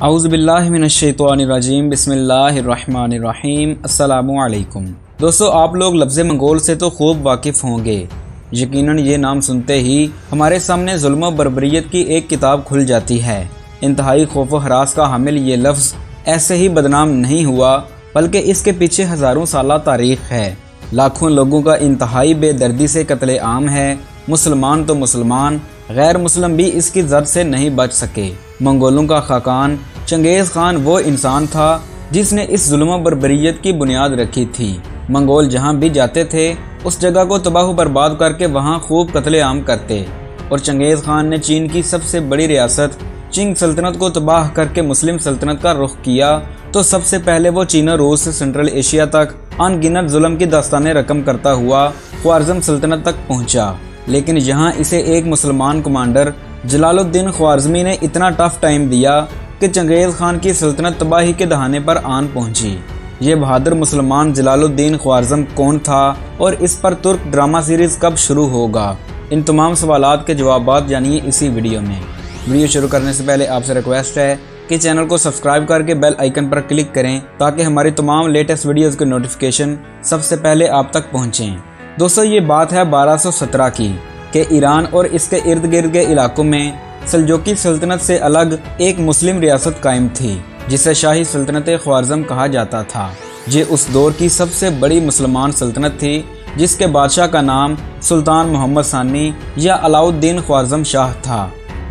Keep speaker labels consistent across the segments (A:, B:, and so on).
A: औज़ुबिल्लाहि मिनश्शैतानिर्रजीम बिस्मिल्लाहिर्रहमानिर्रहीम अस्सलामु अलैकुम। दोस्तों, आप लोग लफ्ज़ मंगोल से तो खूब वाकिफ़ होंगे। यकीनन ये नाम सुनते ही हमारे सामने जुल्म व बर्बरियत की एक किताब खुल जाती है। इंतहाई खौफ व हरास का हामिल ये लफ्ज़ ऐसे ही बदनाम नहीं हुआ, बल्कि इसके पीछे हज़ारों साल तारीख़ है। लाखों लोगों का इंतहाई बेदर्दी से कत्ले आम है। मुसलमान तो मुसलमान, गैर मुस्लिम भी इसकी जद से नहीं बच सके। मंगोलों का खाकान चंगेज़ खान वो इंसान था जिसने इस जुल्म बर्बरियत की बुनियाद रखी थी। मंगोल जहाँ भी जाते थे उस जगह को तबाह बर्बाद करके वहाँ खूब कत्ले आम करते, और चंगेज़ खान ने चीन की सबसे बड़ी रियासत चिंग सल्तनत को तबाह करके मुस्लिम सल्तनत का रुख किया। तो सबसे पहले वो चीन और रूस से सेंट्रल एशिया तक अनगिनत जुल्म की दास्तानें रकम करता हुआ ख्वारिज़म सल्तनत तक पहुँचा। लेकिन यहाँ इसे एक मुसलमान कमांडर जलालुद्दीन ख्वारिज़मी ने इतना टफ टाइम दिया कि चंगेज़ खान की सल्तनत तबाही के दहाने पर आन पहुंची। ये बहादुर मुसलमान जलालुद्दीन ख्वारिज़म कौन था और इस पर तुर्क ड्रामा सीरीज़ कब शुरू होगा, इन तमाम सवालात के जवाबात जानिए इसी वीडियो में। वीडियो शुरू करने से पहले आपसे रिक्वेस्ट है कि चैनल को सब्सक्राइब करके बेल आइकन पर क्लिक करें ताकि हमारी तमाम लेटेस्ट वीडियोज़ के नोटिफिकेशन सबसे पहले आप तक पहुँचें। दोस्तों, ये बात है 1217 की कि ईरान और इसके इर्द गिर्द के इलाकों में सल्जूकी सल्तनत से अलग एक मुस्लिम रियासत कायम थी जिसे शाही सल्तनत ख्वारिज़म कहा जाता था। ये उस दौर की सबसे बड़ी मुसलमान सल्तनत थी जिसके बादशाह का नाम सुल्तान मोहम्मद सानी या अलाउद्दीन ख्वारिज़म शाह था।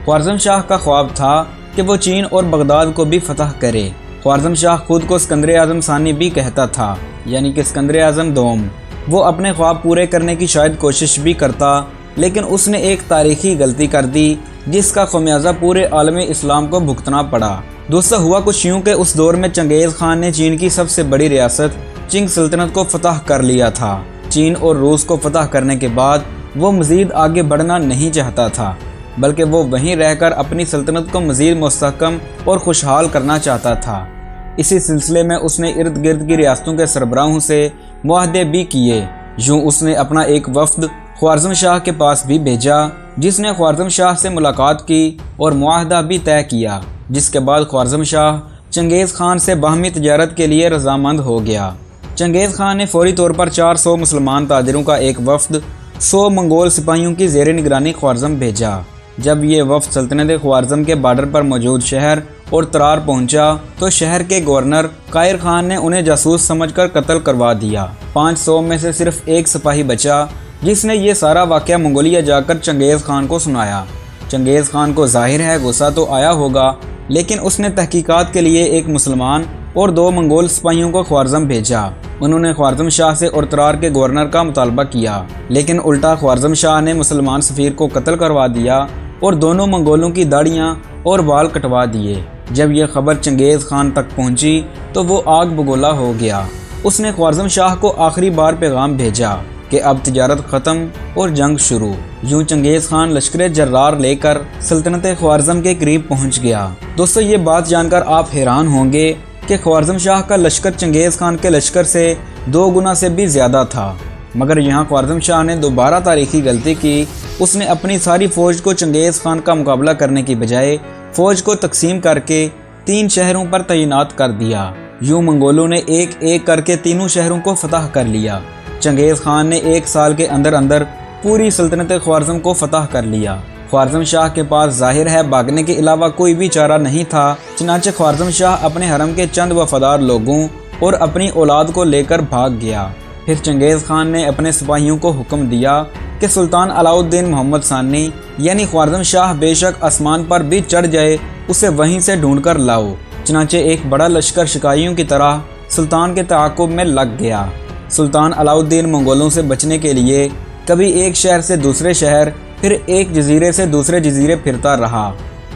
A: ख्वारिज़म शाह का ख्वाब था कि वो चीन और बगदाद को भी फतह करे। ख्वारिज़म शाह खुद को सिकंदर आज़म सानी भी कहता था, यानी कि सिकंदर आज़म दोम। वो अपने ख्वाब पूरे करने की शायद कोशिश भी करता, लेकिन उसने एक तारीखी गलती कर दी जिसका खमियाजा पूरे आलम इस्लाम को भुगतना पड़ा। दोस्तों, हुआ कुछ यूँ कि उस दौर में चंगेज़ खान ने चीन की सबसे बड़ी रियासत चिंग सल्तनत को फतह कर लिया था। चीन और रूस को फतह करने के बाद वो मज़ीद आगे बढ़ना नहीं चाहता था, बल्कि वो वहीं रहकर अपनी सल्तनत को मज़ीद मुस्तहकम और खुशहाल करना चाहता था। इसी सिलसिले में उसने इर्द गिर्द की रियासतों के सरबराहों से मुआहदे भी किए। यूँ उसने अपना एक वफ्द ख्वारिज़म शाह के पास भी भेजा जिसने ख्वारिज़म शाह से मुलाकात की और मुआहदा भी तय किया, जिसके बाद ख्वारिज़म शाह चंगेज़ खान से बाहमी तजारत के लिए रजामंद हो गया। चंगेज़ खान ने फौरी तौर पर 400 मुसलमान ताजिरों का एक वफ्द 100 मंगोल सिपाहियों की ज़ेर निगरानी ख्वारिज़म भेजा। जब ये वफ्द सल्तनत ख्वारिज़म के बॉर्डर पर मौजूद शहर और तरार पहुंचा तो शहर के गवर्नर कायर खान ने उन्हें जासूस समझकर कत्ल करवा दिया। 500 में से सिर्फ एक सिपाही बचा जिसने ये सारा वाक़या मंगोलिया जाकर चंगेज़ खान को सुनाया। चंगेज़ खान को जाहिर है गुस्सा तो आया होगा, लेकिन उसने तहकीकात के लिए एक मुसलमान और 2 मंगोल सिपाहियों को ख्वारिज़म भेजा। उन्होंने ख्वारिज़म शाह से और तरार के गवर्नर का मुतालबा किया, लेकिन उल्टा ख्वारिज़म शाह ने मुसलमान सफ़ीर को कत्ल करवा दिया और दोनों मंगोलों की दाढ़ियाँ और बाल कटवा दिए। जब यह खबर चंगेज़ खान तक पहुंची तो वो आग बगोला हो गया। उसने ख्वारिज़म शाह को आखिरी बार पैगाम भेजा कि अब तिजारत ख़त्म और जंग शुरू। यूँ चंगेज़ खान लश्कर जर्रार लेकर सल्तनत ख्वारिज़म के करीब पहुंच गया। दोस्तों, ये बात जानकर आप हैरान होंगे कि ख्वारिज़म शाह का लश्कर चंगेज़ खान के लश्कर से 2 गुना से भी ज़्यादा था। मगर यहाँ ख्वारिज़म शाह ने दोबारा तारीखी गलती की। उसने अपनी सारी फ़ौज को चंगेज़ खान का मुकाबला करने की बजाय फ़ौज को तकसीम करके 3 शहरों पर तैनात कर दिया। यूँ मंगोलों ने एक एक करके तीनों शहरों को फतह कर लिया। चंगेज़ खान ने 1 साल के अंदर अंदर पूरी सल्तनत ख्वारिज़म को फतह कर लिया। ख्वारिज़म शाह के पास जाहिर है भागने के अलावा कोई भी चारा नहीं था। चनाचे ख्वारिज़म शाह अपने हरम के चंद वफादार लोगों और अपनी औलाद को लेकर भाग गया। फिर चंगेज़ खान ने अपने सिपाहियों को हुक्म दिया कि सुल्तान अलाउद्दीन मोहम्मद सानी यानी ख्वारिज़म शाह बेशक आसमान पर भी चढ़ जाए, उसे वहीं से ढूंढ कर लाओ। चनाचे एक बड़ा लश्कर शिकारियों की तरह सुल्तान के ताक़ुब में लग गया। सुल्तान अलाउद्दीन मंगोलों से बचने के लिए कभी एक शहर से दूसरे शहर, फिर एक जजीरे से दूसरे जजीरे फिरता रहा।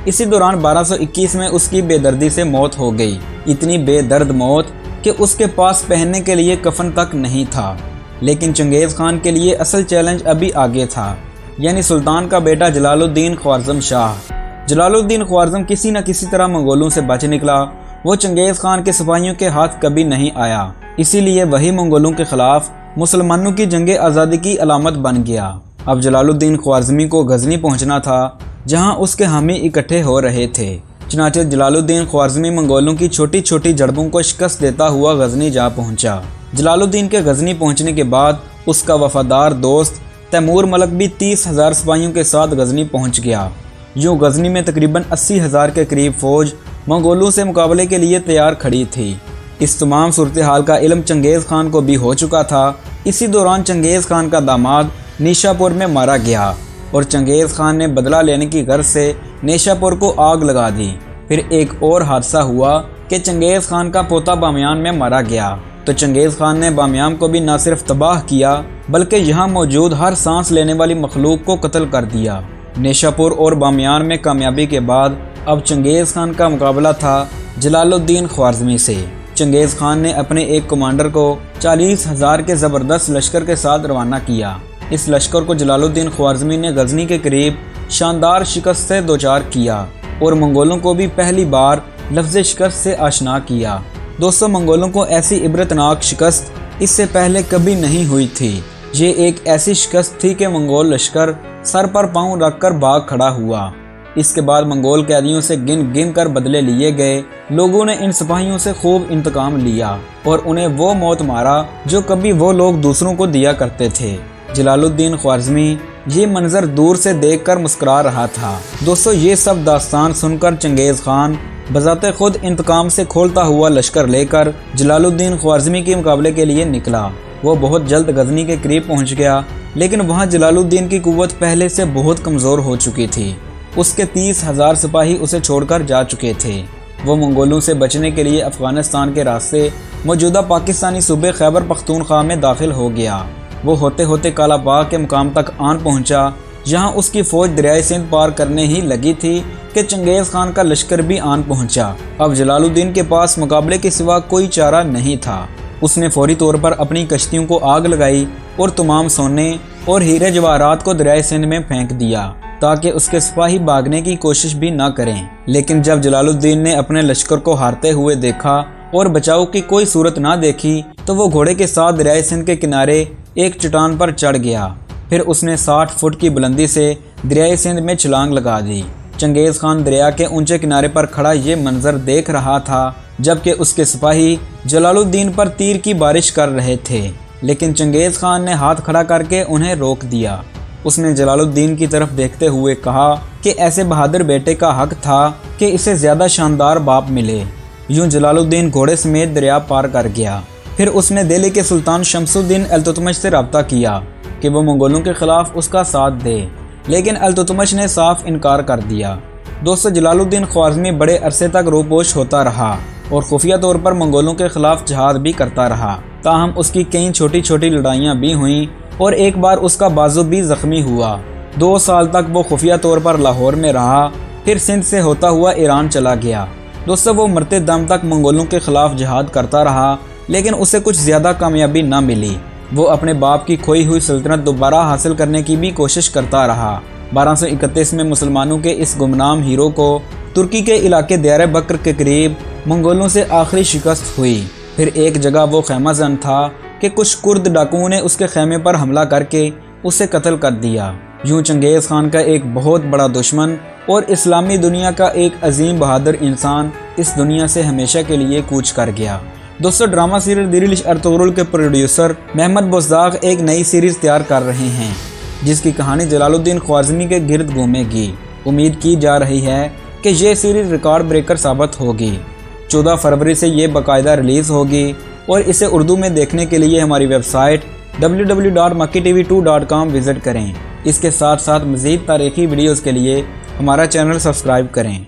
A: इसी दौरान 1221 में उसकी बेदर्दी से मौत हो गई। इतनी बेदर्द मौत कि उसके पास पहनने के लिए कफन तक नहीं था। लेकिन चंगेज़ खान के लिए असल चैलेंज अभी आगे था, यानी सुल्तान का बेटा जलालुद्दीन ख्वारिज़म शाह। जलालुद्दीन ख्वारिज़म किसी न किसी तरह मंगोलों से बच निकला। वो चंगेज़ खान के सिपाहियों के हाथ कभी नहीं आया, इसीलिए वही मंगोलों के खिलाफ मुसलमानों की जंग आज़ादी की अलामत बन गया। अब जलालुद्दीन ख्वारिज़मी को गजनी पहुंचना था, जहां उसके हामी इकट्ठे हो रहे थे। चनाचे जलालुद्दीन ख्वारिज़मी मंगोलों की छोटी छोटी जड़बों को शिकस्त देता हुआ गजनी जा पहुंचा। जलालुद्दीन के गजनी पहुंचने के बाद उसका वफादार दोस्त तैमूर मलक भी 30,000 सिपाहियों के साथ गजनी पहुंच गया। यूँ गजनी में तकरीबन 80,000 के करीब फौज मंगोलों से मुकाबले के लिए तैयार खड़ी थी। इस तमाम सूरत हाल का इल्म चंगेज़ खान को भी हो चुका था। इसी दौरान चंगेज़ खान का दामाद निशापुर में मारा गया और चंगेज़ खान ने बदला लेने की गर्ज से निशापुर को आग लगा दी। फिर एक और हादसा हुआ कि चंगेज़ खान का पोता बामियान में मारा गया, तो चंगेज़ खान ने बामियान को भी न सिर्फ तबाह किया बल्कि यहाँ मौजूद हर सांस लेने वाली मखलूक को कत्ल कर दिया। निशापुर और बामियान में कामयाबी के बाद अब चंगेज़ खान का मुकाबला था जलालुद्दीन ख्वारिज़मी से। चंगेज़ खान ने अपने एक कमांडर को 40,000 के ज़बरदस्त लश्कर के साथ रवाना किया। इस लश्कर को जलालुद्दीन ख्वारिज़मी ने गजनी के करीब शानदार शिकस्त से दोचार किया और मंगोलों को भी पहली बार लफ्ज़ शिकस्त से आशना किया। दोस्तों, मंगोलों को ऐसी इबरतनाक शिकस्त इससे पहले कभी नहीं हुई थी। ये एक ऐसी शिकस्त थी कि मंगोल लश्कर सर पर पांव रखकर भाग खड़ा हुआ। इसके बाद मंगोल कैदियों से गिन गिन कर बदले लिए गए। लोगों ने इन सिपाहियों से खूब इंतकाम लिया और उन्हें वो मौत मारा जो कभी वो लोग दूसरों को दिया करते थे। जलालुद्दीन ख्वारिज़मी ये मंजर दूर से देखकर मुस्कुरा रहा था। दोस्तों, ये सब दास्तान सुनकर चंगेज़ खान बजाते खुद इंतकाम से खोलता हुआ लश्कर लेकर जलालुद्दीन ख्वारिज़मी के मुकाबले के लिए निकला। वो बहुत जल्द गजनी के करीब पहुंच गया, लेकिन वहां जलालुद्दीन की कुव्वत पहले से बहुत कमज़ोर हो चुकी थी। उसके 30,000 सिपाही उसे छोड़कर जा चुके थे। वो मंगोलों से बचने के लिए अफगानिस्तान के रास्ते मौजूदा पाकिस्तानी सूबे खैबर पख्तूनख्वा में दाखिल हो गया। वो होते होते कालाबाग के मुकाम तक आन पहुंचा। यहाँ उसकी फौज दरियाए सिंध पार करने ही लगी थी कि चंगेज़ खान का लश्कर भी आन पहुंचा। अब जलालुद्दीन के पास मुकाबले के सिवा कोई चारा नहीं था। उसने फौरी तौर पर अपनी कश्तियों को आग लगाई और तमाम सोने और हीरे जवाहरात को दरियाए सिंध में फेंक दिया ताकि उसके सिपाही भागने की कोशिश भी न करें। लेकिन जब जलालुद्दीन ने अपने लश्कर को हारते हुए देखा और बचाव की कोई सूरत ना देखी तो वो घोड़े के साथ दरियाए सिंध के किनारे एक चट्टान पर चढ़ गया। फिर उसने 60 फुट की बुलंदी से दरियाए सिंध में छलांग लगा दी। चंगेज़ खान दरिया के ऊंचे किनारे पर खड़ा ये मंजर देख रहा था, जबकि उसके सिपाही जलालुद्दीन पर तीर की बारिश कर रहे थे। लेकिन चंगेज़ खान ने हाथ खड़ा करके उन्हें रोक दिया। उसने जलालुद्दीन की तरफ देखते हुए कहा कि ऐसे बहादुर बेटे का हक था कि इसे ज़्यादा शानदार बाप मिले। यूं जलालुद्दीन घोड़े समेत दरिया पार कर गया। फिर उसने दिल्ली के सुल्तान शमसुद्दीन इल्तुतमिश से रब्ता किया कि वो मंगोलों के खिलाफ उसका साथ दे, लेकिन इल्तुतमिश ने साफ इनकार कर दिया। दोस्तों, जलालुद्दीन ख्वारिज़मी बड़े अरसे तक रूपोश होता रहा और खुफिया तौर पर मंगोलों के खिलाफ जहाद भी करता रहा। ताहम उसकी कई छोटी छोटी लड़ाइयाँ भी हुईं और एक बार उसका बाजू भी जख्मी हुआ। 2 साल तक वो खुफिया तौर पर लाहौर में रहा, फिर सिंध से होता हुआ ईरान चला गया। दोस्तों, वो मरते दम तक मंगोलों के खिलाफ जहाद करता रहा, लेकिन उसे कुछ ज़्यादा कामयाबी न मिली। वो अपने बाप की खोई हुई सल्तनत दोबारा हासिल करने की भी कोशिश करता रहा। 1231 में मुसलमानों के इस गुमनाम हीरो को तुर्की के इलाके दयार बकर के करीब मंगोलों से आखिरी शिकस्त हुई। फिर एक जगह वो खैमा जन था कि कुछ कुर्द डाकुओं ने उसके खैमे पर हमला करके उसे कत्ल कर दिया। यूं चंगेज़ खान का एक बहुत बड़ा दुश्मन और इस्लामी दुनिया का एक अजीम बहादुर इंसान इस दुनिया से हमेशा के लिए कूच कर गया। दोस्तों, ड्रामा सीरियल दिल इश्क अर्तुगरुल के प्रोड्यूसर महमद बुज़दाग एक नई सीरीज़ तैयार कर रहे हैं जिसकी कहानी जलालुद्दीन ख्वारिज़मी के गिर्द घूमेगी। उम्मीद की जा रही है कि ये सीरीज़ रिकॉर्ड ब्रेकर साबित होगी। 14 फरवरी से ये बाकायदा रिलीज़ होगी और इसे उर्दू में देखने के लिए हमारी वेबसाइट www.makkitv2.com विज़िट करें। इसके साथ साथ मज़ीद तारीख़ी वीडियोज़ के लिए हमारा चैनल सब्सक्राइब करें।